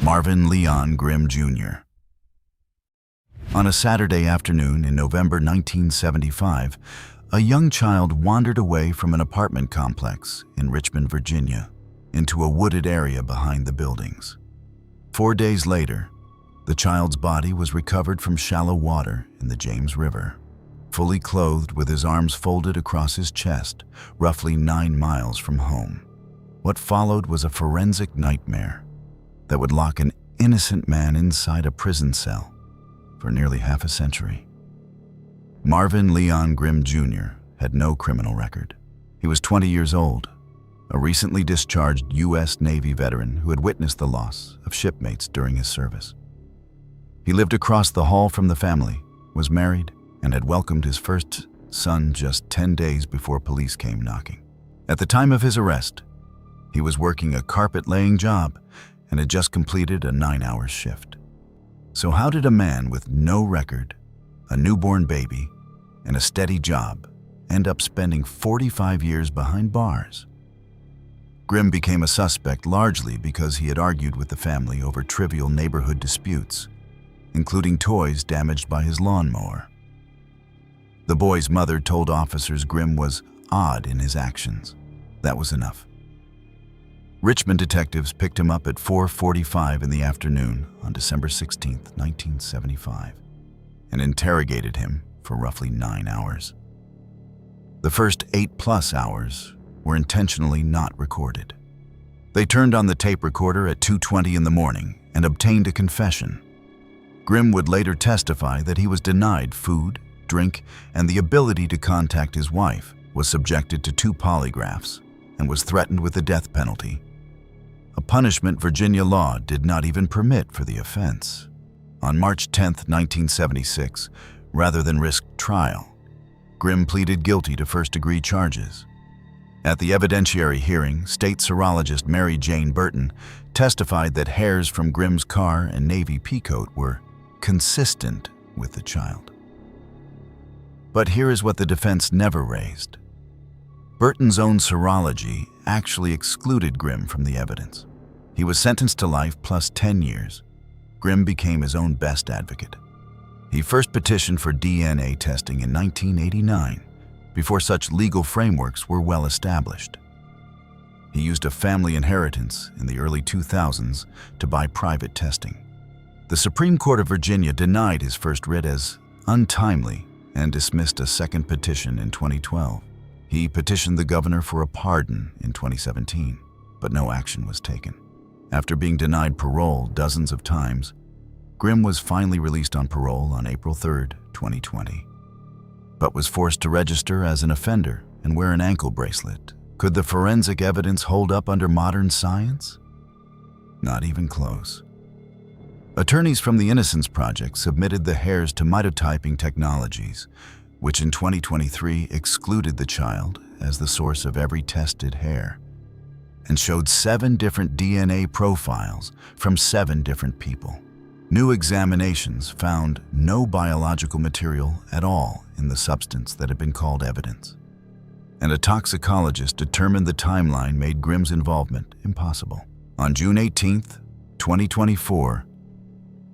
Marvin Leon Grimm, Jr. On a Saturday afternoon in November 1975, a young child wandered away from an apartment complex in Richmond, Virginia, into a wooded area behind the buildings. 4 days later, the child's body was recovered from shallow water in the James River, fully clothed with his arms folded across his chest, roughly 9 miles from home. What followed was a forensic nightmare that would lock an innocent man inside a prison cell for nearly half a century. Marvin Leon Grimm, Jr. had no criminal record. He was 20 years old, a recently discharged U.S. Navy veteran who had witnessed the loss of shipmates during his service. He lived across the hall from the family, was married, and had welcomed his first son just 10 days before police came knocking. At the time of his arrest, he was working a carpet-laying job and had just completed a 9-hour shift. So how did a man with no record, a newborn baby, and a steady job end up spending 45 years behind bars? Grimm became a suspect largely because he had argued with the family over trivial neighborhood disputes, including toys damaged by his lawnmower. The boy's mother told officers Grimm was odd in his actions. That was enough. Richmond detectives picked him up at 4:45 in the afternoon on December 16, 1975, and interrogated him for roughly 9 hours. The first 8+ hours were intentionally not recorded. They turned on the tape recorder at 2:20 in the morning and obtained a confession. Grimm would later testify that he was denied food, drink, and the ability to contact his wife, was subjected to 2 polygraphs, and was threatened with the death penalty, a punishment Virginia law did not even permit for the offense. On March 10, 1976, rather than risk trial, Grimm pleaded guilty to first-degree charges. At the evidentiary hearing, state serologist Mary Jane Burton testified that hairs from Grimm's car and Navy peacoat were consistent with the child. But here is what the defense never raised. Burton's own serology actually excluded Grimm from the evidence. He was sentenced to life plus 10 years. Grimm became his own best advocate. He first petitioned for DNA testing in 1989, before such legal frameworks were well established. He used a family inheritance in the early 2000s to buy private testing. The Supreme Court of Virginia denied his first writ as untimely and dismissed a second petition in 2012. He petitioned the governor for a pardon in 2017, but no action was taken. After being denied parole dozens of times, Grimm was finally released on parole on April 3, 2020, but was forced to register as an offender and wear an ankle bracelet. Could the forensic evidence hold up under modern science? Not even close. Attorneys from the Innocence Project submitted the hairs to mitotyping technologies, which in 2023 excluded the child as the source of every tested hair, and showed 7 different DNA profiles from 7 different people. New examinations found no biological material at all in the substance that had been called evidence, and a toxicologist determined the timeline made Grimm's involvement impossible. On June 18, 2024,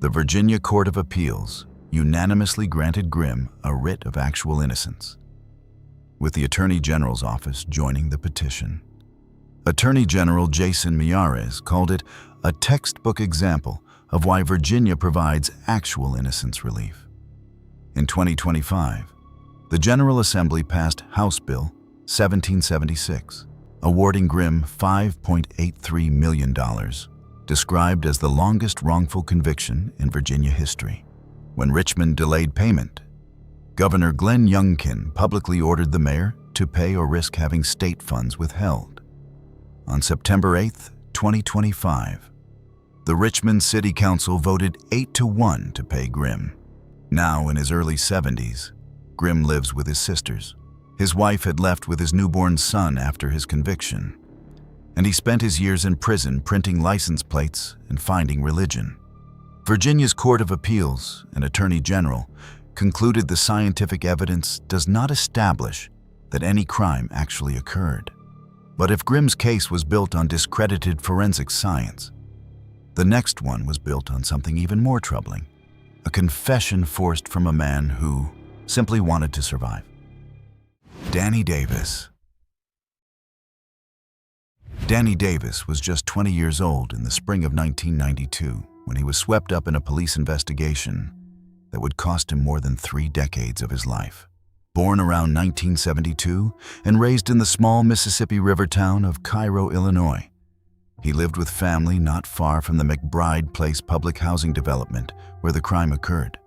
the Virginia Court of Appeals unanimously granted Grimm a writ of actual innocence, with the Attorney General's office joining the petition. Attorney General Jason Miyares called it a textbook example of why Virginia provides actual innocence relief. In 2025, the General Assembly passed House Bill 1776, awarding Grimm $5.83 million, described as the longest wrongful conviction in Virginia history. When Richmond delayed payment, Governor Glenn Youngkin publicly ordered the mayor to pay or risk having state funds withheld. On September 8, 2025, the Richmond City Council voted 8-1 to pay Grimm. Now in his early 70s, Grimm lives with his sisters. His wife had left with his newborn son after his conviction, and he spent his years in prison printing license plates and finding religion. Virginia's Court of Appeals and Attorney General concluded the scientific evidence does not establish that any crime actually occurred. But if Grimm's case was built on discredited forensic science, The next one was built on something even more troubling, a confession forced from a man who simply wanted to survive. Danny Davis. Danny Davis was just 20 years old in the spring of 1992 when he was swept up in a police investigation that would cost him more than 3 decades of his life. Born around 1972 and raised in the small Mississippi River town of Cairo, Illinois, he lived with family not far from the McBride Place public housing development where the crime occurred.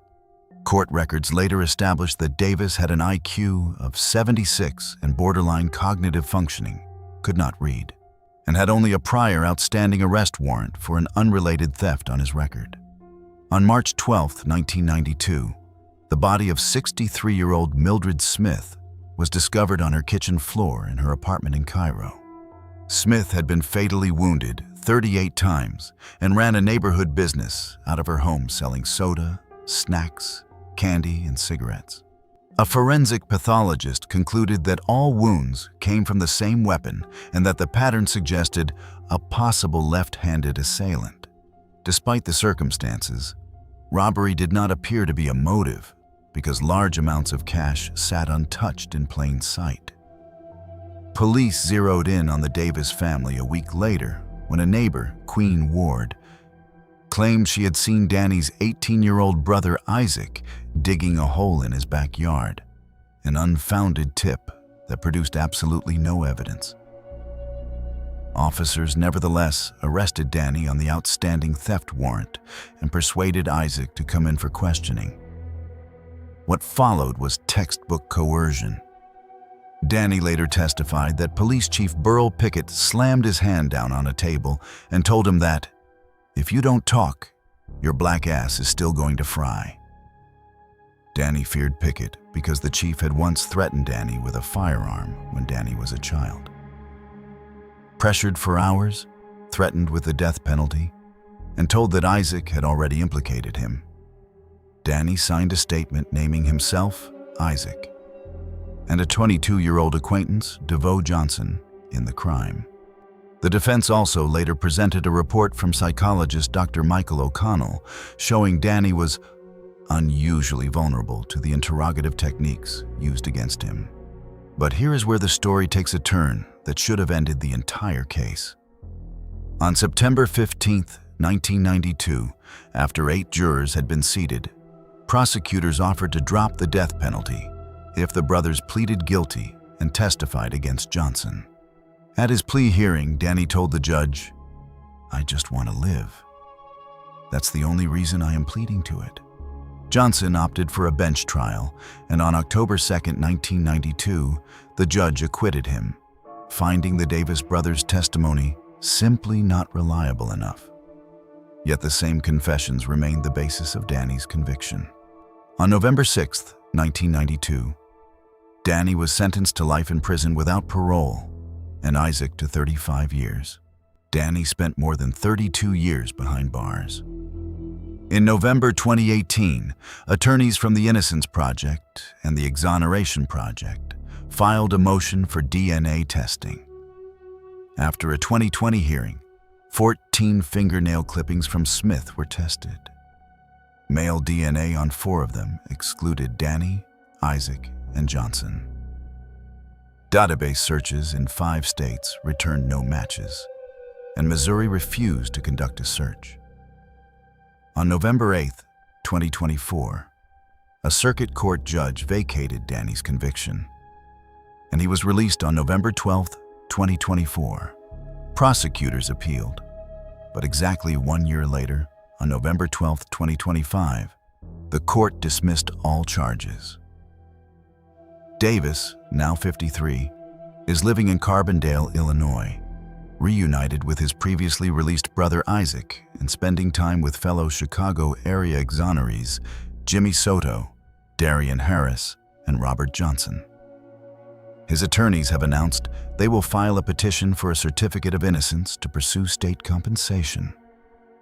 Court records later established that Davis had an IQ of 76 and borderline cognitive functioning, could not read, and had only a prior outstanding arrest warrant for an unrelated theft on his record. On March 12, 1992, the body of 63-year-old Mildred Smith was discovered on her kitchen floor in her apartment in Cairo. Smith had been fatally wounded 38 times and ran a neighborhood business out of her home selling soda, snacks, candy, and cigarettes. A forensic pathologist concluded that all wounds came from the same weapon and that the pattern suggested a possible left-handed assailant. Despite the circumstances, robbery did not appear to be a motive because large amounts of cash sat untouched in plain sight. Police zeroed in on the Davis family a week later when a neighbor, Queen Ward, claimed she had seen Danny's 18-year-old brother Isaac digging a hole in his backyard, an unfounded tip that produced absolutely no evidence. Officers nevertheless arrested Danny on the outstanding theft warrant and persuaded Isaac to come in for questioning. What followed was textbook coercion. Danny later testified that Police Chief Burl Pickett slammed his hand down on a table and told him that, "If you don't talk, your black ass is still going to fry." Danny feared Pickett because the chief had once threatened Danny with a firearm when Danny was a child. Pressured for hours, threatened with the death penalty, and told that Isaac had already implicated him, Danny signed a statement naming himself, Isaac, and a 22-year-old acquaintance, DeVoe Johnson, in the crime. The defense also later presented a report from psychologist Dr. Michael O'Connell showing Danny was unusually vulnerable to the interrogative techniques used against him. But here is where the story takes a turn that should have ended the entire case. On September 15, 1992, after 8 jurors had been seated, prosecutors offered to drop the death penalty if the brothers pleaded guilty and testified against Johnson. At his plea hearing, Danny told the judge, "I just want to live. That's the only reason I am pleading to it." Johnson opted for a bench trial, and on October 2, 1992, the judge acquitted him, finding the Davis brothers' testimony simply not reliable enough. Yet the same confessions remained the basis of Danny's conviction. On November 6, 1992, Danny was sentenced to life in prison without parole, and Isaac to 35 years. Danny spent more than 32 years behind bars. In November 2018, attorneys from the Innocence Project and the Exoneration Project filed a motion for DNA testing. After a 2020 hearing, 14 fingernail clippings from Smith were tested. Male DNA on 4 of them excluded Danny, Isaac, and Johnson. Database searches in 5 states returned no matches, and Missouri refused to conduct a search. On November 8, 2024, a circuit court judge vacated Danny's conviction, and he was released on November 12, 2024. Prosecutors appealed, but exactly 1 year later, on November 12, 2025, the court dismissed all charges. Davis, now 53, is living in Carbondale, Illinois, reunited with his previously released brother Isaac and spending time with fellow Chicago area exonerees Jimmy Soto, Darian Harris, and Robert Johnson. His attorneys have announced they will file a petition for a certificate of innocence to pursue state compensation.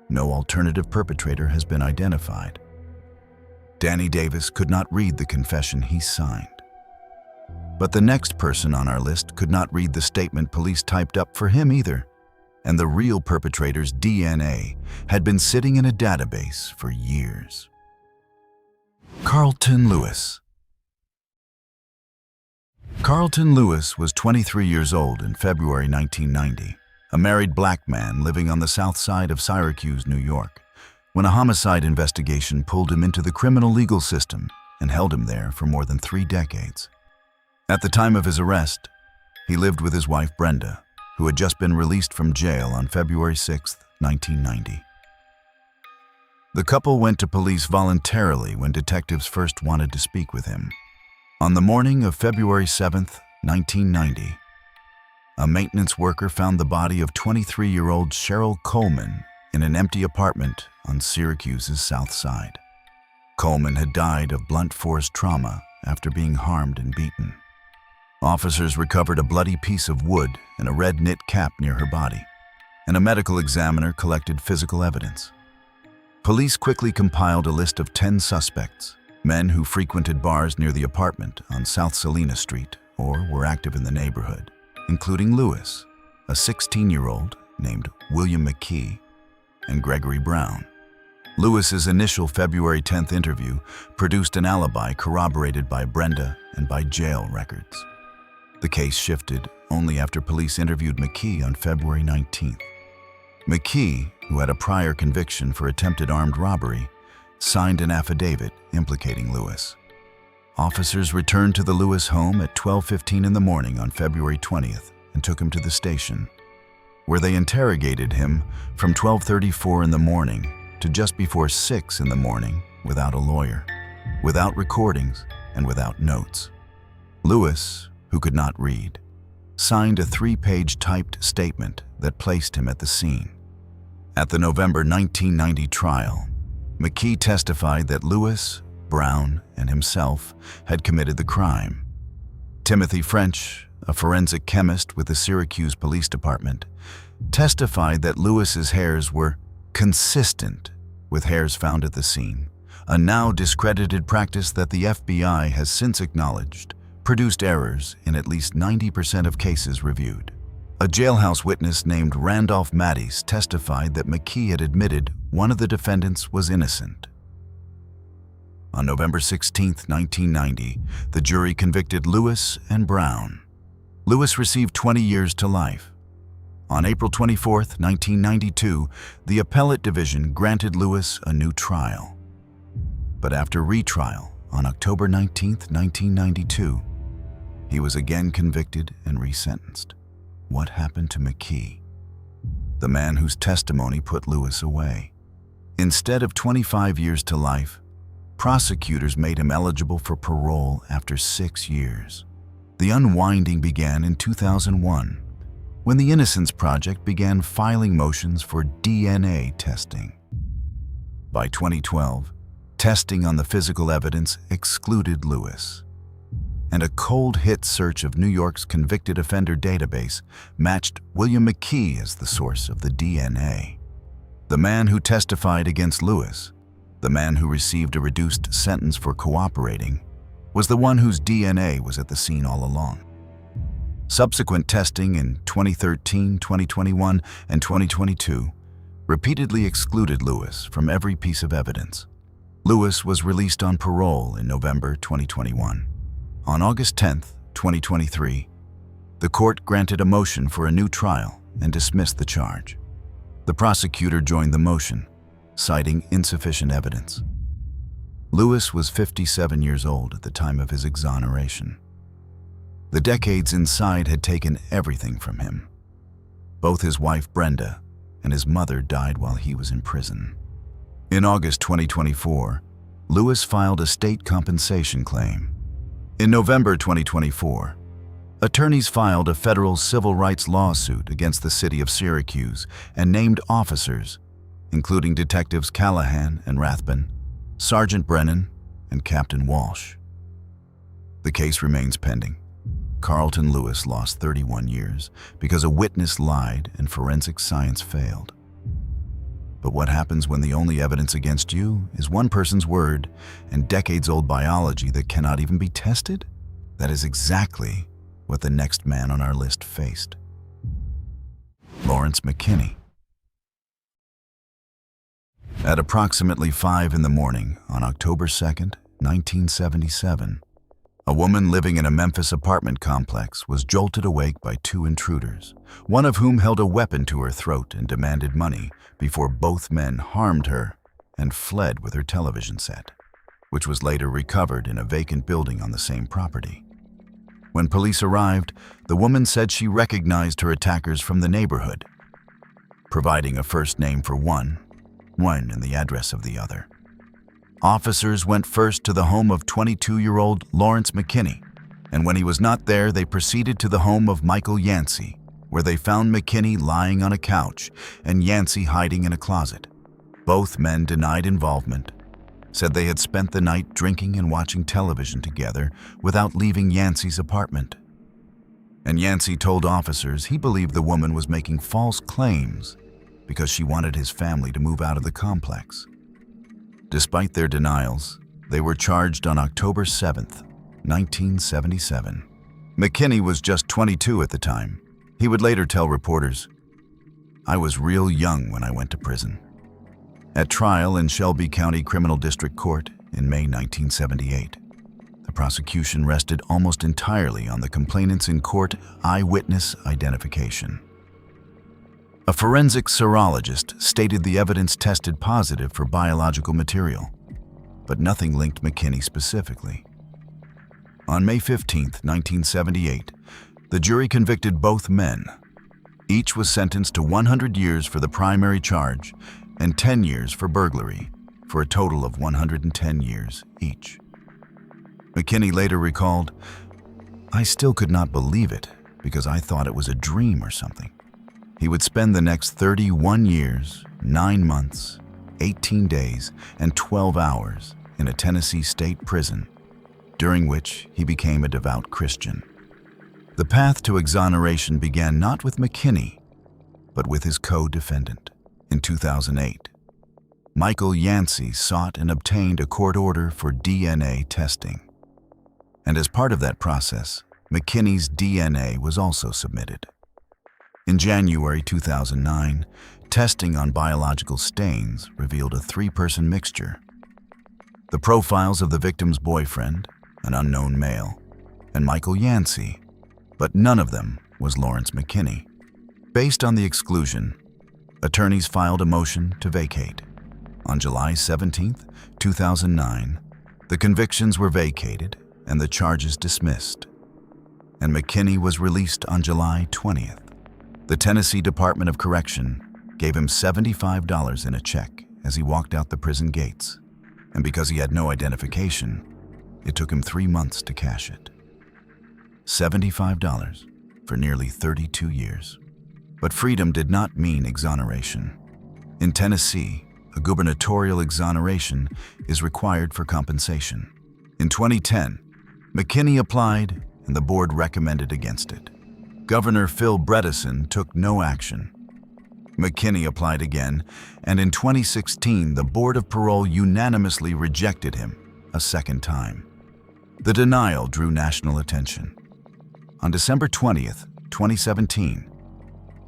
No alternative perpetrator has been identified. Danny Davis could not read the confession he signed. But the next person on our list could not read the statement police typed up for him either. and the real perpetrator's DNA had been sitting in a database for years. Carlton Lewis. Carlton Lewis was 23 years old in February 1990, a married black man living on the south side of Syracuse, New York, when a homicide investigation pulled him into the criminal legal system and held him there for more than 3 decades. At the time of his arrest, he lived with his wife Brenda, who had just been released from jail on February 6, 1990. The couple went to police voluntarily when detectives first wanted to speak with him. On the morning of February 7, 1990, a maintenance worker found the body of 23-year-old Cheryl Coleman in an empty apartment on Syracuse's south side. Coleman had died of blunt force trauma after being harmed and beaten. Officers recovered a bloody piece of wood and a red knit cap near her body, and a medical examiner collected physical evidence. Police quickly compiled a list of 10 suspects, men who frequented bars near the apartment on South Salina Street or were active in the neighborhood, including Lewis, a 16-year-old named William McKee, and Gregory Brown. Lewis's initial February 10th interview produced an alibi corroborated by Brenda and by jail records. The case shifted only after police interviewed McKee on February 19th. McKee, who had a prior conviction for attempted armed robbery, signed an affidavit implicating Lewis. Officers returned to the Lewis home at 12:15 in the morning on February 20th and took him to the station, where they interrogated him from 12:34 in the morning to just before 6 in the morning without a lawyer, without recordings, and without notes. Lewis, who could not read, signed a 3-page typed statement that placed him at the scene. At the November 1990 trial, McKee testified that Lewis, Brown, and himself had committed the crime. Timothy French, a forensic chemist with the Syracuse Police Department, testified that Lewis's hairs were consistent with hairs found at the scene, a now discredited practice that the FBI has since acknowledged produced errors in at least 90% of cases reviewed. A jailhouse witness named Randolph Mattis testified that McKee had admitted one of the defendants was innocent. On November 16, 1990, the jury convicted Lewis and Brown. Lewis received 20 years to life. On April 24, 1992, the appellate division granted Lewis a new trial. But after retrial on October 19, 1992, he was again convicted and resentenced. What happened to McKee, the man whose testimony put Lewis away? Instead of 25 years to life, prosecutors made him eligible for parole after 6 years. The unwinding began in 2001, when the Innocence Project began filing motions for DNA testing. By 2012, testing on the physical evidence excluded Lewis, and a cold hit search of New York's convicted offender database matched William McKee as the source of the DNA. The man who testified against Lewis, the man who received a reduced sentence for cooperating, was the one whose DNA was at the scene all along. Subsequent testing in 2013, 2021, and 2022 repeatedly excluded Lewis from every piece of evidence. Lewis was released on parole in November 2021. On August 10, 2023, the court granted a motion for a new trial and dismissed the charge. The prosecutor joined the motion, citing insufficient evidence. Lewis was 57 years old at the time of his exoneration. The decades inside had taken everything from him. Both his wife Brenda and his mother died while he was in prison. In August 2024, Lewis filed a state compensation claim. In November 2024, attorneys filed a federal civil rights lawsuit against the city of Syracuse and named officers, including Detectives Callahan and Rathbun, Sergeant Brennan, and Captain Walsh. The case remains pending. Carlton Lewis lost 31 years because a witness lied and forensic science failed. But what happens when the only evidence against you is one person's word and decades-old biology that cannot even be tested? That is exactly what the next man on our list faced. Lawrence McKinney. At approximately 5 in the morning on October 2nd, 1977, a woman living in a Memphis apartment complex was jolted awake by two intruders, one of whom held a weapon to her throat and demanded money before both men harmed her and fled with her television set, which was later recovered in a vacant building on the same property. When police arrived, the woman said she recognized her attackers from the neighborhood, providing a first name for one and the address of the other. Officers went first to the home of 22-year-old Lawrence McKinney, and when he was not there, they proceeded to the home of Michael Yancey, where they found McKinney lying on a couch and Yancey hiding in a closet. Both men denied involvement, said they had spent the night drinking and watching television together without leaving Yancey's apartment. And Yancey told officers he believed the woman was making false claims because she wanted his family to move out of the complex. Despite their denials, they were charged on October 7th, 1977. McKinney was just 22 at the time. He would later tell reporters, "I was real young when I went to prison." At trial in Shelby County Criminal District Court in May 1978, the prosecution rested almost entirely on the complainant's in-court eyewitness identification. A forensic serologist stated the evidence tested positive for biological material, but nothing linked McKinney specifically. On May 15, 1978, the jury convicted both men. Each was sentenced to 100 years for the primary charge and 10 years for burglary, for a total of 110 years each. McKinney later recalled, "I still could not believe it because I thought it was a dream or something." He would spend the next 31 years, 9 months, 18 days, and 12 hours in a Tennessee state prison, during which he became a devout Christian. The path to exoneration began not with McKinney, but with his co-defendant. In 2008, Michael Yancey sought and obtained a court order for DNA testing. And as part of that process, McKinney's DNA was also submitted. In January 2009, testing on biological stains revealed a 3-person mixture. The profiles of the victim's boyfriend, an unknown male, and Michael Yancey, but none of them was Lawrence McKinney. Based on the exclusion, attorneys filed a motion to vacate. On July 17, 2009, the convictions were vacated and the charges dismissed, and McKinney was released on July 20th. The Tennessee Department of Correction gave him $75 in a check as he walked out the prison gates, and because he had no identification, it took him 3 months to cash it. $75 for nearly 32 years. But freedom did not mean exoneration. In Tennessee, a gubernatorial exoneration is required for compensation. In 2010, McKinney applied and the board recommended against it. Governor Phil Bredesen took no action. McKinney applied again, and in 2016, the Board of Parole unanimously rejected him a second time. The denial drew national attention. On December 20th, 2017,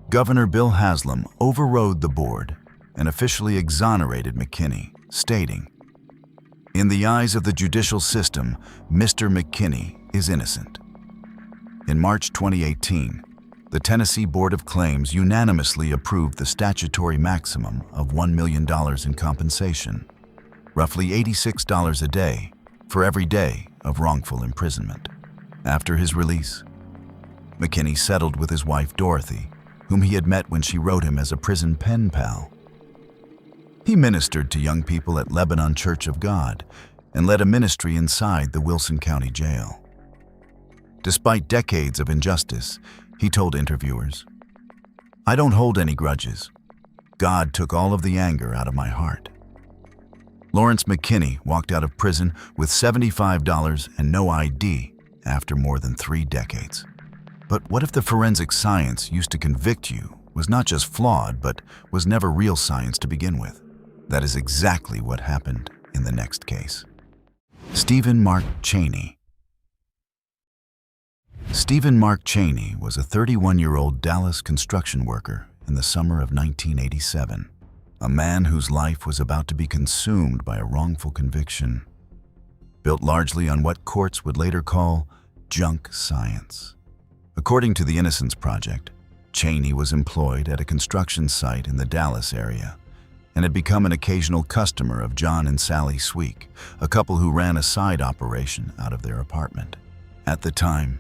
Governor Bill Haslam overrode the board and officially exonerated McKinney, stating, "In the eyes of the judicial system, Mr. McKinney is innocent." In March 2018, the Tennessee Board of Claims unanimously approved the statutory maximum of $1 million in compensation, roughly $86 a day for every day of wrongful imprisonment. After his release, McKinney settled with his wife Dorothy, whom he had met when she wrote him as a prison pen pal. He ministered to young people at Lebanon Church of God and led a ministry inside the Wilson County Jail. Despite decades of injustice, he told interviewers, "I don't hold any grudges. God took all of the anger out of my heart." Lawrence McKinney walked out of prison with $75 and no ID after more than 3 decades. But what if the forensic science used to convict you was not just flawed, but was never real science to begin with? That is exactly what happened in the next case. Stephen Mark Chaney. Stephen Mark Chaney was a 31-year-old Dallas construction worker in the summer of 1987. A man whose life was about to be consumed by a wrongful conviction, built largely on what courts would later call junk science. According to the Innocence Project, Chaney was employed at a construction site in the Dallas area and had become an occasional customer of John and Sally Sweek, a couple who ran a side operation out of their apartment. At the time,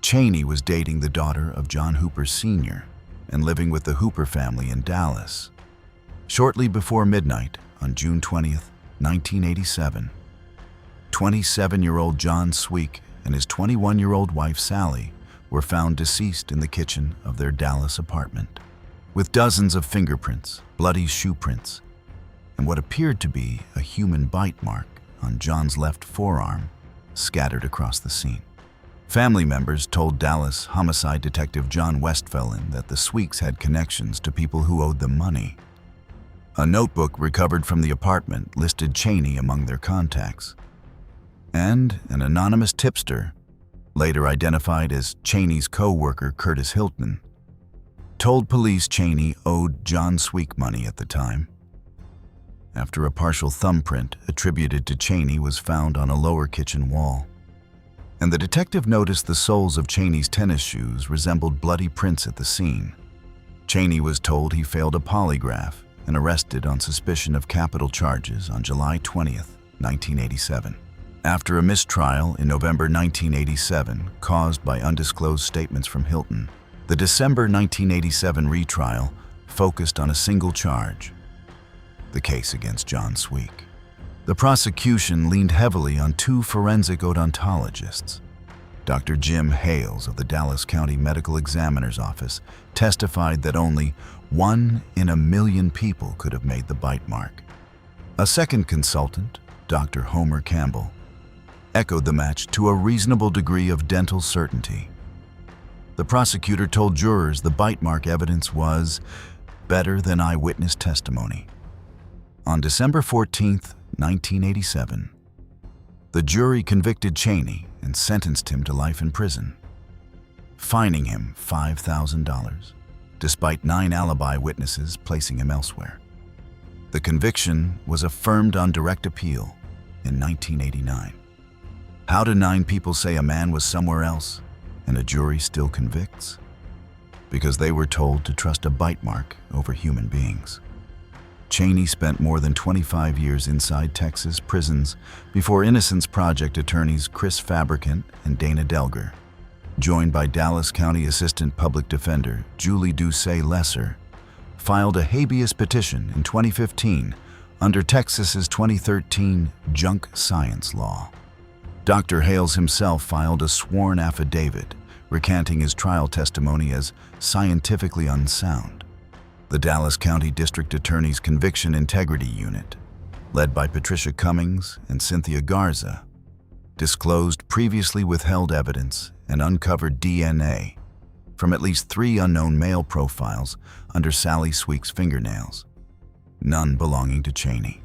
Chaney was dating the daughter of John Hooper Sr. and living with the Hooper family in Dallas. Shortly before midnight on June 20th, 1987, 27-year-old John Sweek and his 21-year-old wife Sally were found deceased in the kitchen of their Dallas apartment, with dozens of fingerprints, bloody shoe prints, and what appeared to be a human bite mark on John's left forearm scattered across the scene. Family members told Dallas homicide detective John Westphalen that the Sweeks had connections to people who owed them money. A notebook recovered from the apartment listed Chaney among their contacts, and an anonymous tipster, later identified as Chaney's co-worker Curtis Hilton, told police Chaney owed John Sweek money at the time. After a partial thumbprint attributed to Chaney was found on a lower kitchen wall, and the detective noticed the soles of Chaney's tennis shoes resembled bloody prints at the scene. Chaney was told he failed a polygraph and arrested on suspicion of capital charges on July 20th, 1987. After a mistrial in November 1987 caused by undisclosed statements from Hilton, the December 1987 retrial focused on a single charge: the case against John Sweek. The prosecution leaned heavily on two forensic odontologists. Dr. Jim Hales of the Dallas County Medical Examiner's Office testified that only 1 in a million people could have made the bite mark. A second consultant, Dr. Homer Campbell, echoed the match to a reasonable degree of dental certainty. The prosecutor told jurors the bite mark evidence was better than eyewitness testimony. On December 14, 1987, the jury convicted Chaney and sentenced him to life in prison, fining him $5,000, despite 9 alibi witnesses placing him elsewhere. The conviction was affirmed on direct appeal in 1989. How do 9 people say a man was somewhere else and a jury still convicts? Because they were told to trust a bite mark over human beings. Chaney spent more than 25 years inside Texas prisons before Innocence Project attorneys Chris Fabricant and Dana Delger, joined by Dallas County Assistant Public Defender Julie Doucet-Lesser, filed a habeas petition in 2015 under Texas's 2013 junk science law. Dr. Hales himself filed a sworn affidavit recanting his trial testimony as scientifically unsound. The Dallas County District Attorney's Conviction Integrity Unit, led by Patricia Cummings and Cynthia Garza, disclosed previously withheld evidence and uncovered DNA from at least 3 unknown male profiles under Sally Sweek's fingernails, none belonging to Chaney.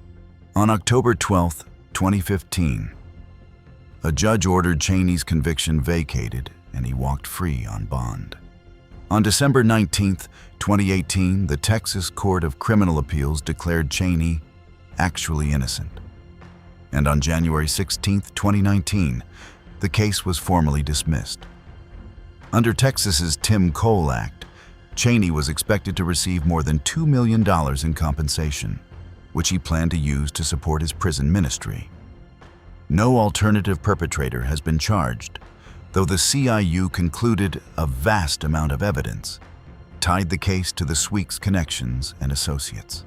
On October 12, 2015, a judge ordered Chaney's conviction vacated and he walked free on bond. On December 19, 2018, the Texas Court of Criminal Appeals declared Chaney actually innocent. And on January 16, 2019, the case was formally dismissed. Under Texas's Tim Cole Act, Chaney was expected to receive more than $2 million in compensation, which he planned to use to support his prison ministry. No alternative perpetrator has been charged, though the CIU concluded a vast amount of evidence tied the case to the Sweeks' connections and associates.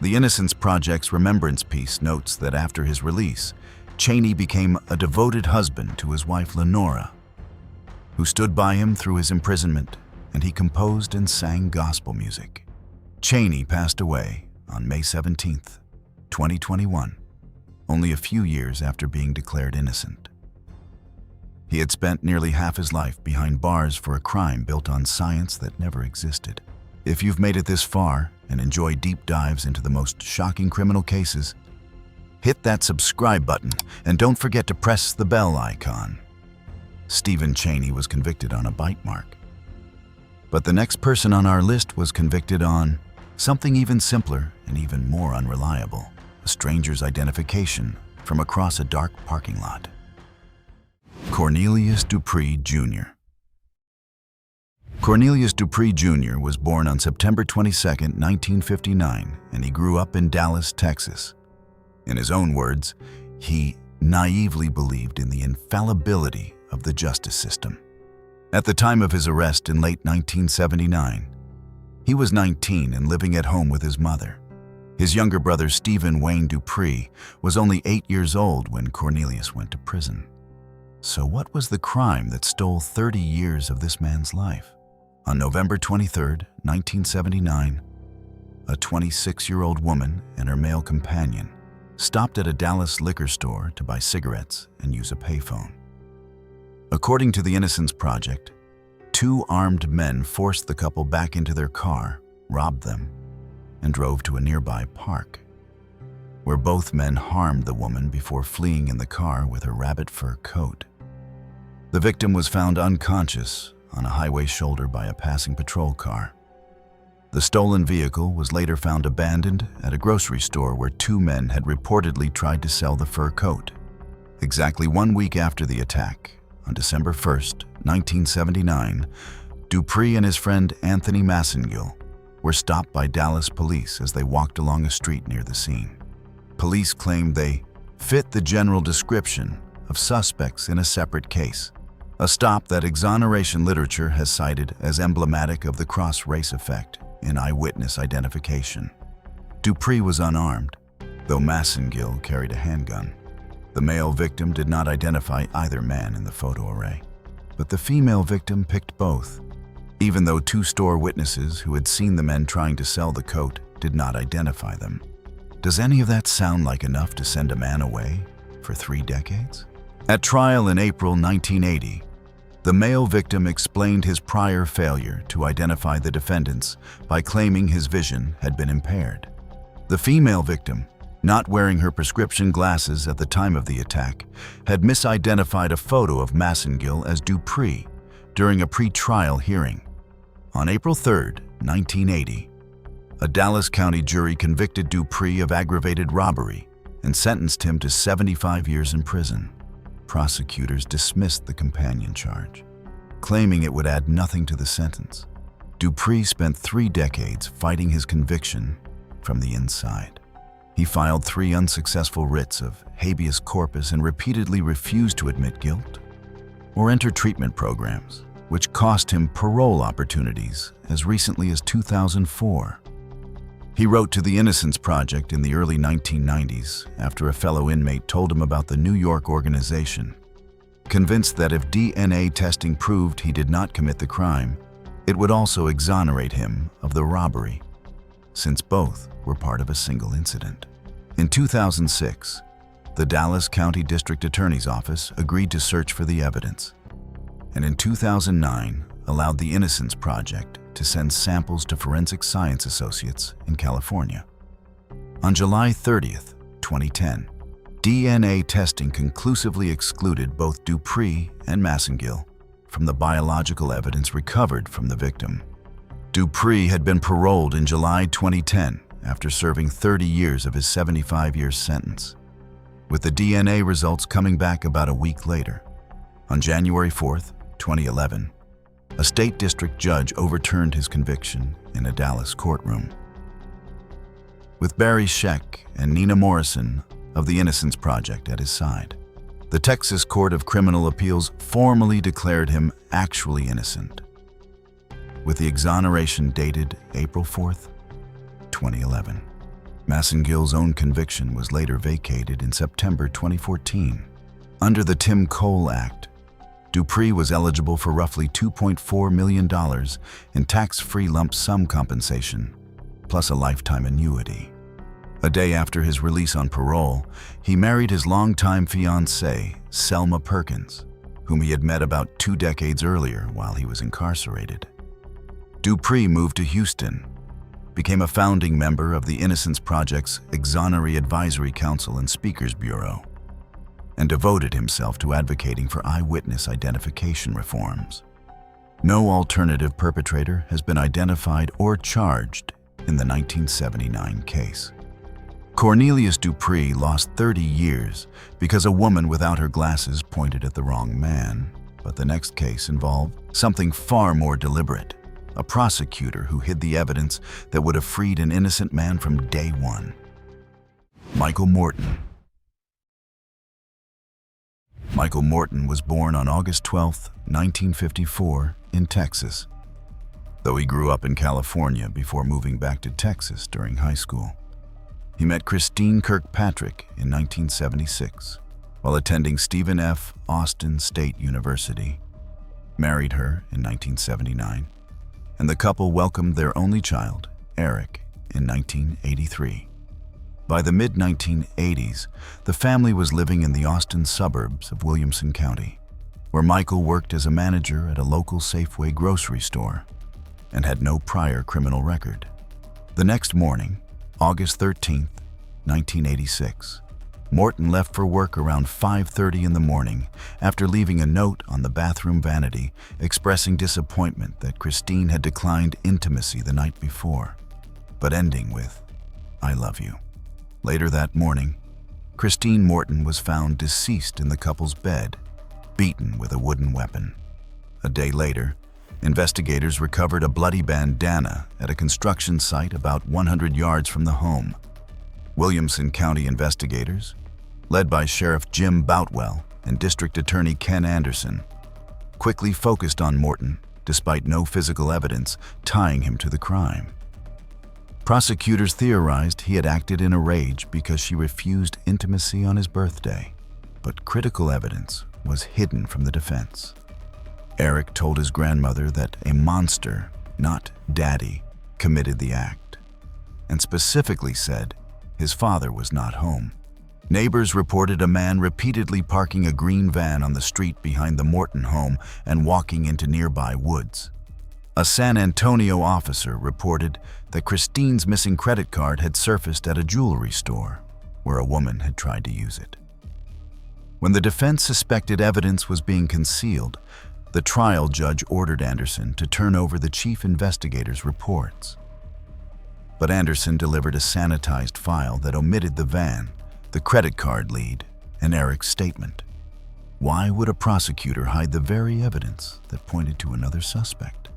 The Innocence Project's remembrance piece notes that after his release, Chaney became a devoted husband to his wife Lenora, who stood by him through his imprisonment, and he composed and sang gospel music. Chaney passed away on May 17, 2021, only a few years after being declared innocent. He had spent nearly half his life behind bars for a crime built on science that never existed. If you've made it this far and enjoy deep dives into the most shocking criminal cases, hit that subscribe button and don't forget to press the bell icon. Stephen Chaney was convicted on a bite mark, But the next person on our list was convicted on something even simpler and even more unreliable: a stranger's identification from across a dark parking lot. Cornelius Dupree, Jr. Cornelius Dupree, Jr. was born on September 22, 1959, and he grew up in Dallas, Texas. In his own words, he naively believed in the infallibility of the justice system. At the time of his arrest in late 1979, he was 19 and living at home with his mother. His younger brother, Stephen Wayne Dupree, was only 8 years old when Cornelius went to prison. So what was the crime that stole 30 years of this man's life? On November 23, 1979, a 26-year-old woman and her male companion stopped at a Dallas liquor store to buy cigarettes and use a payphone. According to the Innocence Project, 2 armed men forced the couple back into their car, robbed them, and drove to a nearby park, where both men harmed the woman before fleeing in the car with her rabbit fur coat. The victim was found unconscious on a highway shoulder by a passing patrol car. The stolen vehicle was later found abandoned at a grocery store where 2 men had reportedly tried to sell the fur coat. Exactly 1 week after the attack, on December 1, 1979, Dupree and his friend Anthony Massengill were stopped by Dallas police as they walked along a street near the scene. Police claimed they fit the general description of suspects in a separate case, a stop that exoneration literature has cited as emblematic of the cross-race effect in eyewitness identification. Dupree was unarmed, though Massengill carried a handgun. The male victim did not identify either man in the photo array, but the female victim picked both, even though 2 store witnesses who had seen the men trying to sell the coat did not identify them. Does any of that sound like enough to send a man away for 3 decades? At trial in April 1980, the male victim explained his prior failure to identify the defendants by claiming his vision had been impaired. The female victim, not wearing her prescription glasses at the time of the attack, had misidentified a photo of Massengill as Dupree during a pre-trial hearing. On April 3, 1980, a Dallas County jury convicted Dupree of aggravated robbery and sentenced him to 75 years in prison. Prosecutors dismissed the companion charge, claiming it would add nothing to the sentence. Dupree spent 3 decades fighting his conviction from the inside. He filed 3 unsuccessful writs of habeas corpus and repeatedly refused to admit guilt or enter treatment programs, which cost him parole opportunities as recently as 2004. He wrote to the Innocence Project in the early 1990s after a fellow inmate told him about the New York organization, convinced that if DNA testing proved he did not commit the crime, it would also exonerate him of the robbery, since both were part of a single incident. In 2006, the Dallas County District Attorney's Office agreed to search for the evidence, and in 2009 allowed the Innocence Project to send samples to Forensic Science Associates in California. On July 30, 2010, DNA testing conclusively excluded both Dupree and Massengill from the biological evidence recovered from the victim. Dupree had been paroled in July 2010 after serving 30 years of his 75-year sentence, with the DNA results coming back about a week later. On January 4, 2011, a state district judge overturned his conviction in a Dallas courtroom. With Barry Scheck and Nina Morrison of the Innocence Project at his side, the Texas Court of Criminal Appeals formally declared him actually innocent, with the exoneration dated April 4, 2011. Massengill's own conviction was later vacated in September 2014. Under the Tim Cole Act, Dupree was eligible for roughly $2.4 million in tax-free lump sum compensation, plus a lifetime annuity. A day after his release on parole, he married his longtime fiancée, Selma Perkins, whom he had met about 2 decades earlier while he was incarcerated. Dupree moved to Houston, became a founding member of the Innocence Project's Exoneree Advisory Council and Speakers Bureau, and devoted himself to advocating for eyewitness identification reforms. No alternative perpetrator has been identified or charged in the 1979 case. Cornelius Dupree lost 30 years because a woman without her glasses pointed at the wrong man. But the next case involved something far more deliberate, a prosecutor who hid the evidence that would have freed an innocent man from day one. Michael Morton. Michael Morton was born on August 12, 1954, in Texas, though he grew up in California before moving back to Texas during high school. He met Christine Kirkpatrick in 1976 while attending Stephen F. Austin State University, married her in 1979, and the couple welcomed their only child, Eric, in 1983. By the mid-1980s, the family was living in the Austin suburbs of Williamson County, where Michael worked as a manager at a local Safeway grocery store and had no prior criminal record. The next morning, August 13, 1986, Morton left for work around 5:30 in the morning after leaving a note on the bathroom vanity expressing disappointment that Christine had declined intimacy the night before, but ending with, "I love you." Later that morning, Christine Morton was found deceased in the couple's bed, beaten with a wooden weapon. A day later, investigators recovered a bloody bandana at a construction site about 100 yards from the home. Williamson County investigators, led by Sheriff Jim Boutwell and District Attorney Ken Anderson, quickly focused on Morton despite no physical evidence tying him to the crime. Prosecutors theorized he had acted in a rage because she refused intimacy on his birthday, but critical evidence was hidden from the defense. Eric told his grandmother that a monster, not Daddy, committed the act, and specifically said his father was not home. Neighbors reported a man repeatedly parking a green van on the street behind the Morton home and walking into nearby woods. A San Antonio officer reported that Christine's missing credit card had surfaced at a jewelry store, where a woman had tried to use it. When the defense suspected evidence was being concealed, the trial judge ordered Anderson to turn over the chief investigator's reports. But Anderson delivered a sanitized file that omitted the van, the credit card lead, and Eric's statement. Why would a prosecutor hide the very evidence that pointed to another suspect?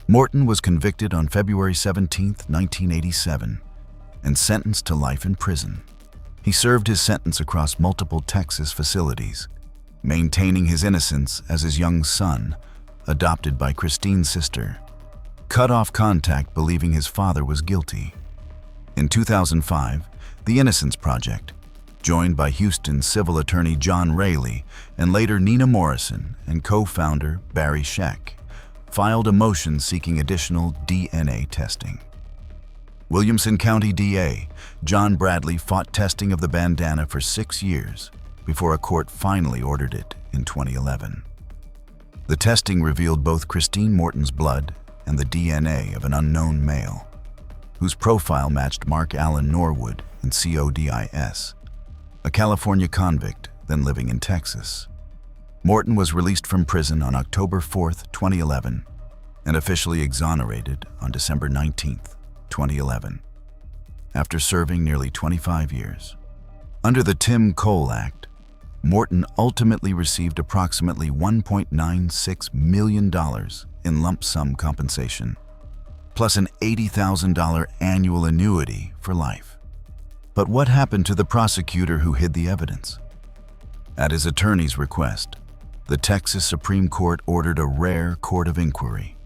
Morton was convicted on February 17, 1987, and sentenced to life in prison. He served his sentence across multiple Texas facilities, maintaining his innocence as his young son, adopted by Christine's sister, cut off contact believing his father was guilty. In 2005, the Innocence Project, joined by Houston civil attorney John Raley and later Nina Morrison and co-founder Barry Scheck, filed a motion seeking additional DNA testing. Williamson County DA John Bradley fought testing of the bandana for 6 years before a court finally ordered it in 2011. The testing revealed both Christine Morton's blood and the DNA of an unknown male, whose profile matched Mark Allen Norwood in CODIS, a California convict then living in Texas. Morton was released from prison on October 4, 2011, and officially exonerated on December 19, 2011, after serving nearly 25 years. Under the Tim Cole Act, Morton ultimately received approximately $1.96 million in lump sum compensation, plus an $80,000 annual annuity for life. But what happened to the prosecutor who hid the evidence? At his attorney's request, the Texas Supreme Court ordered a rare court of inquiry.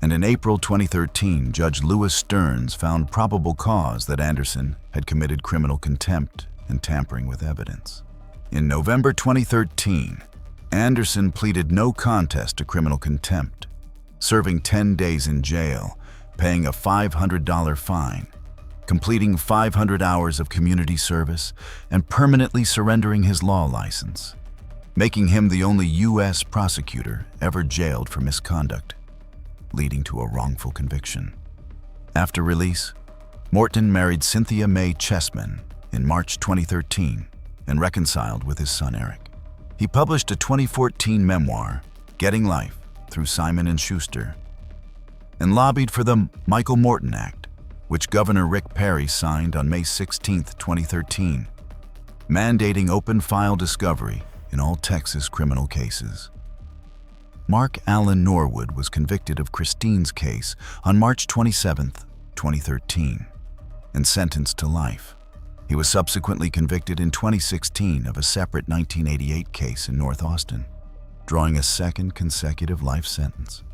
And in April 2013, Judge Lewis Stearns found probable cause that Anderson had committed criminal contempt and tampering with evidence. In November 2013, Anderson pleaded no contest to criminal contempt, serving 10 days in jail, paying a $500 fine, completing 500 hours of community service, and permanently surrendering his law license, making him the only U.S. prosecutor ever jailed for misconduct, leading to a wrongful conviction. After release, Morton married Cynthia Mae Chessman in March 2013 and reconciled with his son Eric. He published a 2014 memoir, Getting Life through Simon & Schuster, and lobbied for the Michael Morton Act, which Governor Rick Perry signed on May 16, 2013, mandating open file discovery in all Texas criminal cases. Mark Allen Norwood was convicted of Christine's case on March 27, 2013, and sentenced to life. He was subsequently convicted in 2016 of a separate 1988 case in North Austin, drawing a second consecutive life sentence.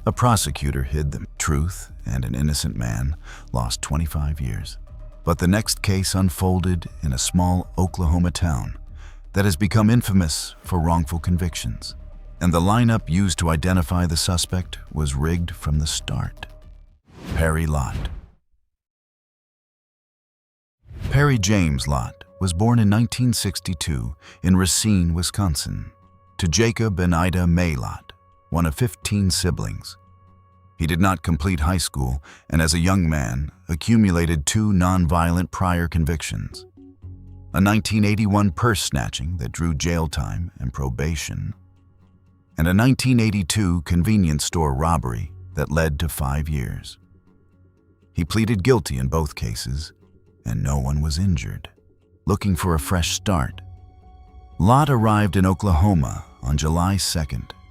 A prosecutor hid the truth, and an innocent man lost 25 years. But the next case unfolded in a small Oklahoma town that has become infamous for wrongful convictions, and the lineup used to identify the suspect was rigged from the start. Perry Lott. Perry James Lott was born in 1962 in Racine, Wisconsin, to Jacob and Ida May Lott, one of 15 siblings. He did not complete high school and as a young man accumulated 2 nonviolent prior convictions: a 1981 purse snatching that drew jail time and probation, and a 1982 convenience store robbery that led to 5 years. He pleaded guilty in both cases, and no one was injured. Looking for a fresh start, Lott arrived in Oklahoma on July 2,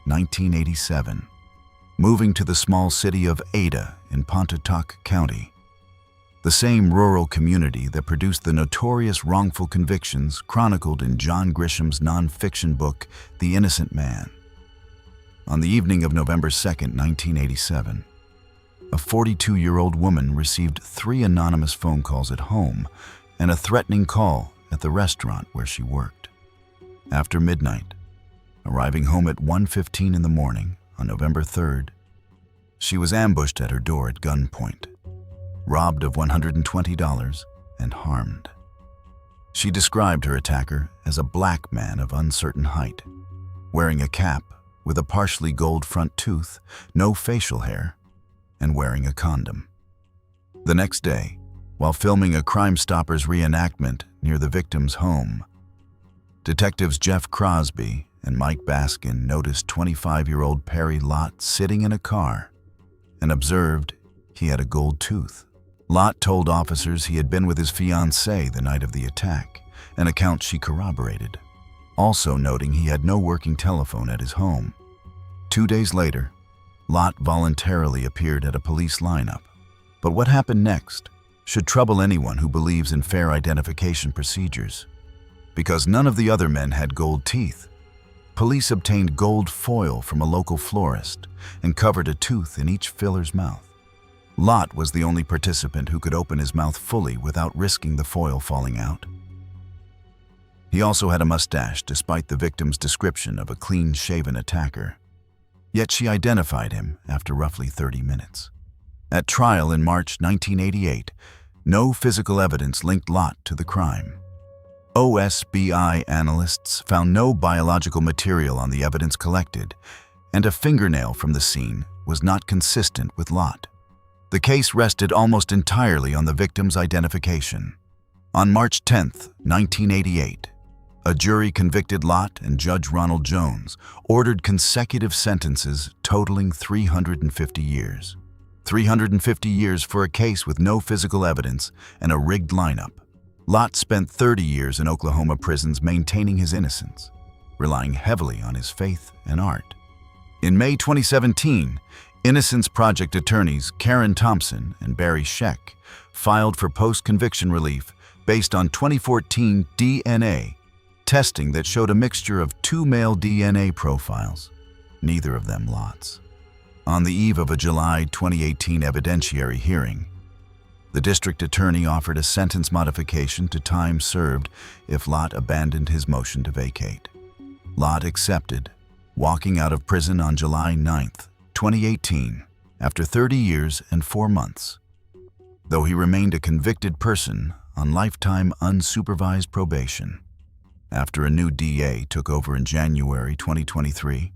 1987, moving to the small city of Ada in Pontotoc County, the same rural community that produced the notorious wrongful convictions chronicled in John Grisham's nonfiction book, The Innocent Man. On the evening of November 2, 1987, a 42-year-old woman received 3 anonymous phone calls at home and a threatening call at the restaurant where she worked. After midnight, arriving home at 1:15 in the morning on November 3rd, she was ambushed at her door at gunpoint, robbed of $120 and harmed. She described her attacker as a black man of uncertain height, wearing a cap with a partially gold front tooth, no facial hair, and wearing a condom. The next day, while filming a Crime Stoppers reenactment near the victim's home, detectives Jeff Crosby and Mike Baskin noticed 25-year-old Perry Lott sitting in a car and observed he had a gold tooth. Lott told officers he had been with his fiancée the night of the attack, an account she corroborated, also noting he had no working telephone at his home. 2 days later, Lott voluntarily appeared at a police lineup. But what happened next should trouble anyone who believes in fair identification procedures. Because none of the other men had gold teeth, police obtained gold foil from a local florist and covered a tooth in each filler's mouth. Lott was the only participant who could open his mouth fully without risking the foil falling out. He also had a mustache, despite the victim's description of a clean-shaven attacker. Yet she identified him after roughly 30 minutes. At trial in March 1988, no physical evidence linked Lott to the crime. OSBI analysts found no biological material on the evidence collected, and a fingernail from the scene was not consistent with Lott. The case rested almost entirely on the victim's identification. On March 10, 1988, a jury convicted Lott, and Judge Ronald Jones ordered consecutive sentences totaling 350 years. 350 years for a case with no physical evidence and a rigged lineup. Lott spent 30 years in Oklahoma prisons maintaining his innocence, relying heavily on his faith and art. In May 2017, Innocence Project attorneys Karen Thompson and Barry Scheck filed for post-conviction relief based on 2014 DNA testing that showed a mixture of 2 male DNA profiles, neither of them Lott's. On the eve of a July 2018 evidentiary hearing, the district attorney offered a sentence modification to time served if Lott abandoned his motion to vacate. Lott accepted, walking out of prison on July 9, 2018, after 30 years and 4 months, though he remained a convicted person on lifetime unsupervised probation. After a new DA took over in January 2023,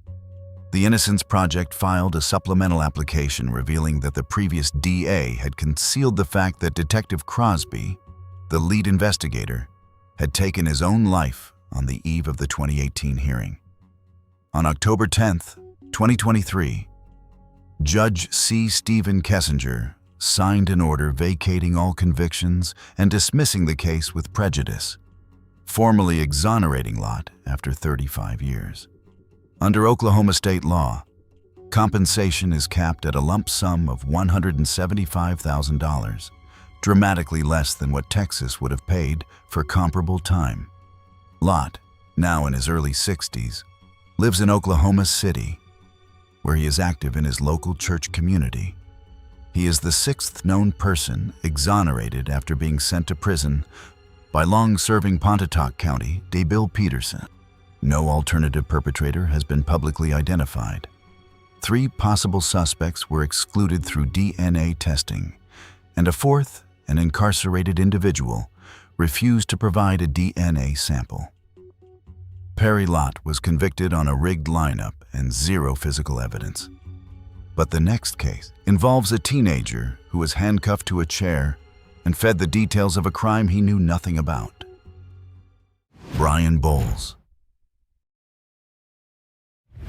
the Innocence Project filed a supplemental application revealing that the previous DA had concealed the fact that Detective Crosby, the lead investigator, had taken his own life on the eve of the 2018 hearing. On October 10, 2023, Judge C. Stephen Kessinger signed an order vacating all convictions and dismissing the case with prejudice, formally exonerating Lott after 35 years. Under Oklahoma state law, compensation is capped at a lump sum of $175,000, dramatically less than what Texas would have paid for comparable time. Lott, now in his early 60s, lives in Oklahoma City, where he is active in his local church community. He is the sixth known person exonerated after being sent to prison by long-serving Pontotoc County Bill Peterson. No alternative perpetrator has been publicly identified. 3 possible suspects were excluded through DNA testing, and a fourth, an incarcerated individual, refused to provide a DNA sample. Perry Lott was convicted on a rigged lineup and 0 physical evidence. But the next case involves a teenager who was handcuffed to a chair and fed the details of a crime he knew nothing about. Brian Bowles.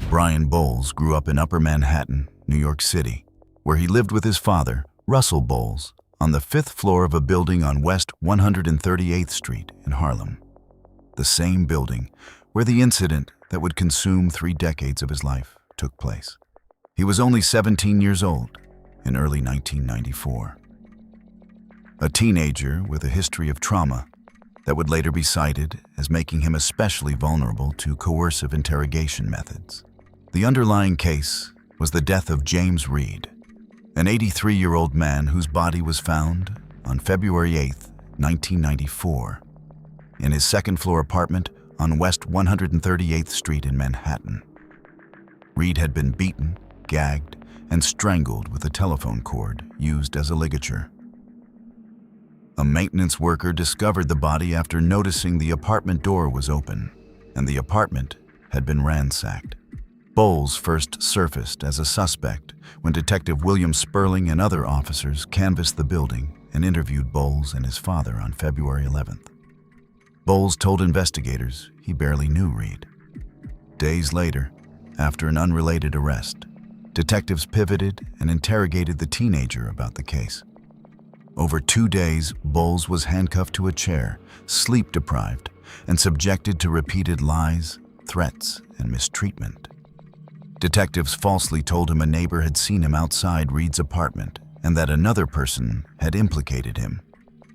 Brian Bowles grew up in Upper Manhattan, New York City, where he lived with his father, Russell Bowles, on the 5th floor of a building on West 138th Street in Harlem. The same building where the incident that would consume 3 decades of his life took place. He was only 17 years old in early 1994. A teenager with a history of trauma that would later be cited as making him especially vulnerable to coercive interrogation methods. The underlying case was the death of James Reed, an 83-year-old man whose body was found on February 8, 1994, in his second-floor apartment on West 138th Street in Manhattan. Reed had been beaten, gagged, and strangled with a telephone cord used as a ligature. A maintenance worker discovered the body after noticing the apartment door was open, and the apartment had been ransacked. Bowles first surfaced as a suspect when Detective William Sperling and other officers canvassed the building and interviewed Bowles and his father on February 11th. Bowles told investigators he barely knew Reed. Days later, after an unrelated arrest, detectives pivoted and interrogated the teenager about the case. Over 2 days, Bowles was handcuffed to a chair, sleep-deprived, and subjected to repeated lies, threats, and mistreatment. Detectives falsely told him a neighbor had seen him outside Reed's apartment and that another person had implicated him,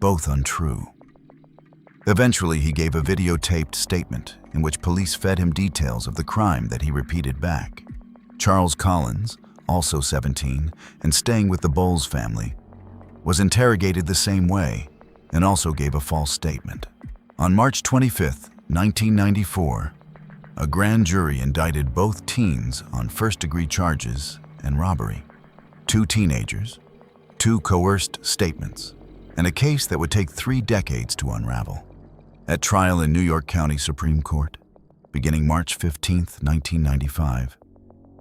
both untrue. Eventually, he gave a videotaped statement in which police fed him details of the crime that he repeated back. Charles Collins, also 17 and staying with the Bowles family, was interrogated the same way and also gave a false statement. On March 25, 1994, a grand jury indicted both teens on first-degree charges and robbery, 2 teenagers, 2 coerced statements, and a case that would take 3 decades to unravel. At trial in New York County Supreme Court, beginning March 15, 1995,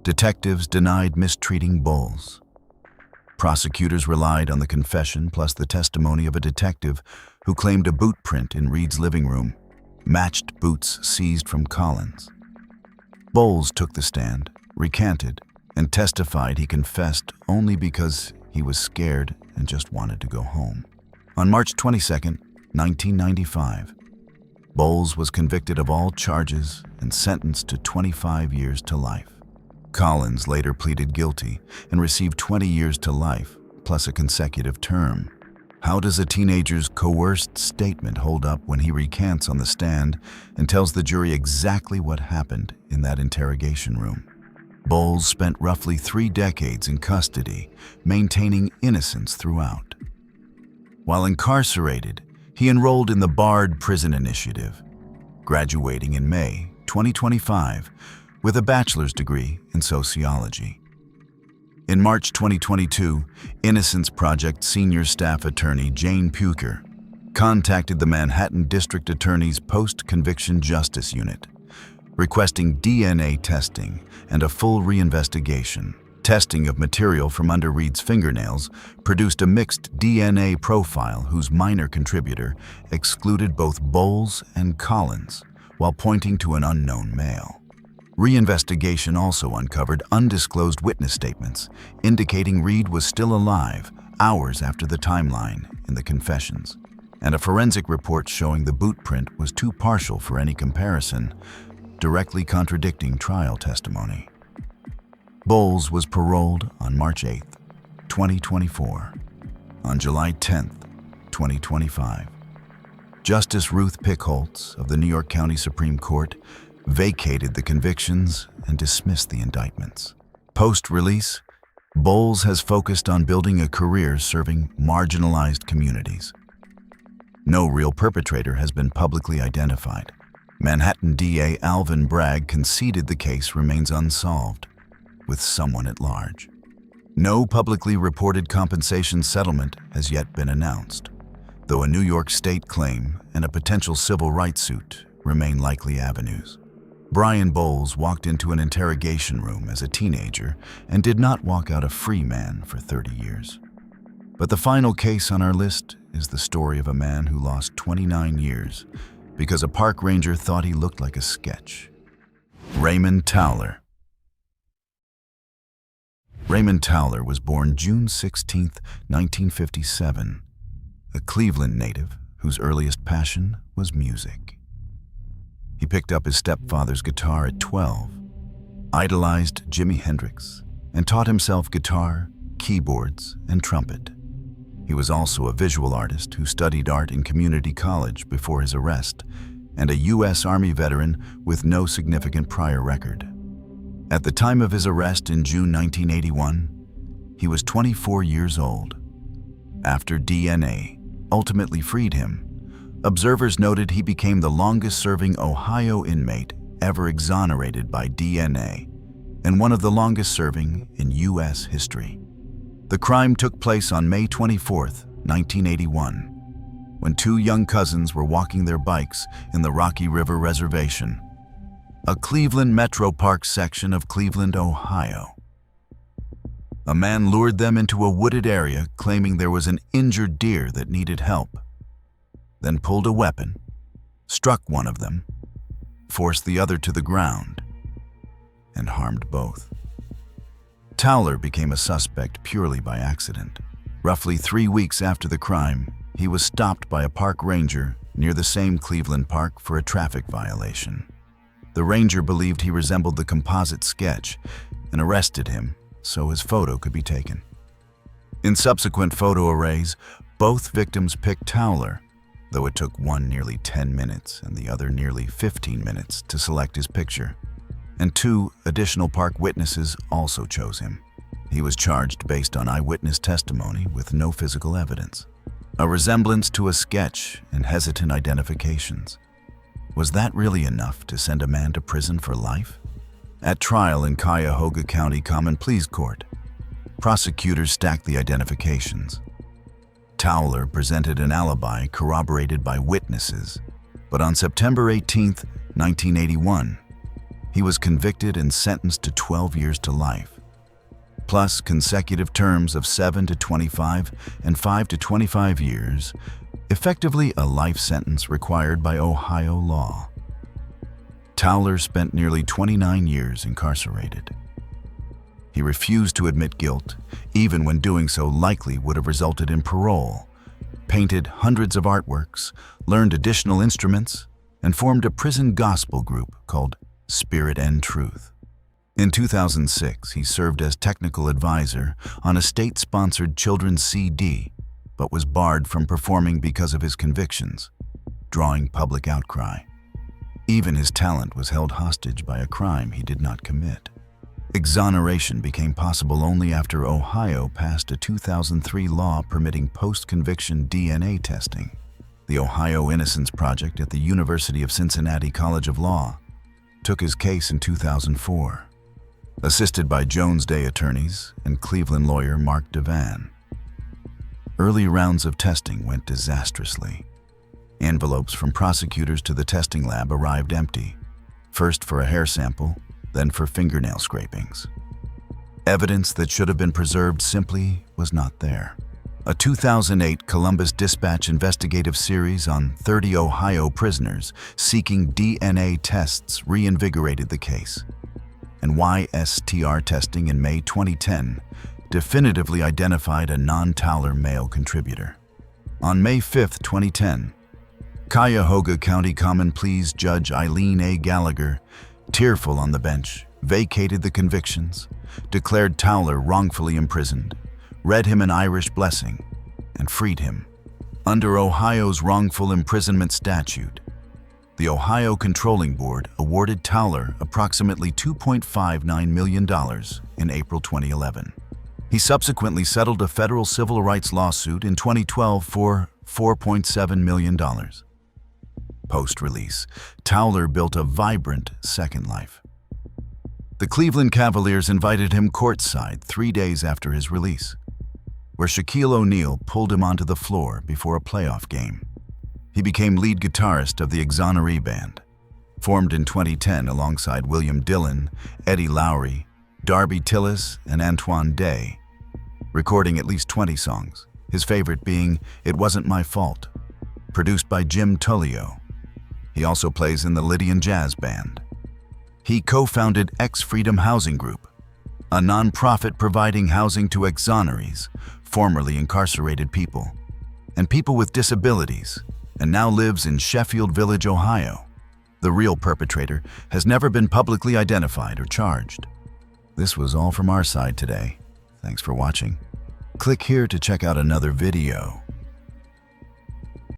detectives denied mistreating Bowles. Prosecutors relied on the confession plus the testimony of a detective who claimed a boot print in Reed's living room matched boots seized from Collins. Bowles took the stand, recanted, and testified he confessed only because he was scared and just wanted to go home. On March 22, 1995, Bowles was convicted of all charges and sentenced to 25 years to life. Collins later pleaded guilty and received 20 years to life, plus a consecutive term. How does a teenager's coerced statement hold up when he recants on the stand and tells the jury exactly what happened in that interrogation room? Bowles spent roughly 3 decades in custody, maintaining innocence throughout. While incarcerated, he enrolled in the Bard Prison Initiative, graduating in May 2025 with a bachelor's degree in sociology. In March 2022, Innocence Project senior staff attorney Jane Puker contacted the Manhattan District Attorney's Post-Conviction Justice Unit, requesting DNA testing and a full reinvestigation. Testing of material from under Reed's fingernails produced a mixed DNA profile whose minor contributor excluded both Bowles and Collins while pointing to an unknown male. Reinvestigation also uncovered undisclosed witness statements, indicating Reed was still alive hours after the timeline in the confessions, and a forensic report showing the boot print was too partial for any comparison, directly contradicting trial testimony. Bowles was paroled on March 8, 2024. On July 10, 2025, Justice Ruth Pickholtz of the New York County Supreme Court vacated the convictions and dismissed the indictments. Post-release, Bowles has focused on building a career serving marginalized communities. No real perpetrator has been publicly identified. Manhattan DA Alvin Bragg conceded the case remains unsolved, with someone at large. No publicly reported compensation settlement has yet been announced, though a New York State claim and a potential civil rights suit remain likely avenues. Brian Bowles walked into an interrogation room as a teenager and did not walk out a free man for 30 years. But the final case on our list is the story of a man who lost 29 years because a park ranger thought he looked like a sketch. Raymond Towler. Raymond Towler was born June 16, 1957, a Cleveland native whose earliest passion was music. He picked up his stepfather's guitar at 12, idolized Jimi Hendrix, and taught himself guitar, keyboards, and trumpet. He was also a visual artist who studied art in community college before his arrest, and a U.S. Army veteran with no significant prior record. At the time of his arrest in June 1981, he was 24 years old. After DNA ultimately freed him, observers noted he became the longest-serving Ohio inmate ever exonerated by DNA, and one of the longest-serving in U.S. history. The crime took place on May 24, 1981, when two young cousins were walking their bikes in the Rocky River Reservation, a Cleveland Metro Park section of Cleveland, Ohio. A man lured them into a wooded area claiming there was an injured deer that needed help, then pulled a weapon, struck one of them, forced the other to the ground, and harmed both. Towler became a suspect purely by accident. Roughly 3 weeks after the crime, he was stopped by a park ranger near the same Cleveland park for a traffic violation. The ranger believed he resembled the composite sketch and arrested him so his photo could be taken. In subsequent photo arrays, both victims picked Towler, though it took one nearly 10 minutes and the other nearly 15 minutes to select his picture. And 2 additional park witnesses also chose him. He was charged based on eyewitness testimony with no physical evidence, a resemblance to a sketch and hesitant identifications. Was that really enough to send a man to prison for life? At trial in Cuyahoga County Common Pleas Court, prosecutors stacked the identifications. Towler presented an alibi corroborated by witnesses, but on September 18, 1981, he was convicted and sentenced to 12 years to life, plus consecutive terms of 7 to 25 and 5 to 25 years, effectively a life sentence required by Ohio law. Towler spent nearly 29 years incarcerated. He refused to admit guilt, even when doing so likely would have resulted in parole, painted hundreds of artworks, learned additional instruments, and formed a prison gospel group called Spirit and Truth. In 2006, he served as technical advisor on a state-sponsored children's CD, but was barred from performing because of his convictions, drawing public outcry. Even his talent was held hostage by a crime he did not commit. Exoneration became possible only after Ohio passed a 2003 law permitting post-conviction DNA testing. The Ohio Innocence Project at the University of Cincinnati College of Law took his case in 2004, assisted by Jones Day attorneys and Cleveland lawyer Mark Devan. Early rounds of testing went disastrously. Envelopes from prosecutors to the testing lab arrived empty, first for a hair sample, then for fingernail scrapings. Evidence that should have been preserved simply was not there. A 2008 Columbus Dispatch investigative series on 30 Ohio prisoners seeking DNA tests reinvigorated the case. And YSTR testing in May 2010 definitively identified a non-Towler male contributor. On May 5, 2010, Cuyahoga County Common Pleas Judge Eileen A. Gallagher, tearful on the bench, vacated the convictions, declared Towler wrongfully imprisoned, read him an Irish blessing, and freed him. Under Ohio's wrongful imprisonment statute, the Ohio Controlling Board awarded Towler approximately $2.59 million in April 2011. He subsequently settled a federal civil rights lawsuit in 2012 for $4.7 million. Post-release, Towler built a vibrant second life. The Cleveland Cavaliers invited him courtside 3 days after his release, where Shaquille O'Neal pulled him onto the floor before a playoff game. He became lead guitarist of the Exoneree Band, formed in 2010 alongside William Dillon, Eddie Lowry, Darby Tillis, and Antoine Day, recording at least 20 songs, his favorite being It Wasn't My Fault, produced by Jim Tullio. He also plays in the Lydian Jazz Band. He co-founded Ex-Freedom Housing Group, a nonprofit providing housing to exonerees, formerly incarcerated people, and people with disabilities, and now lives in Sheffield Village, Ohio. The real perpetrator has never been publicly identified or charged. This was all from our side today. Thanks for watching. Click here to check out another video.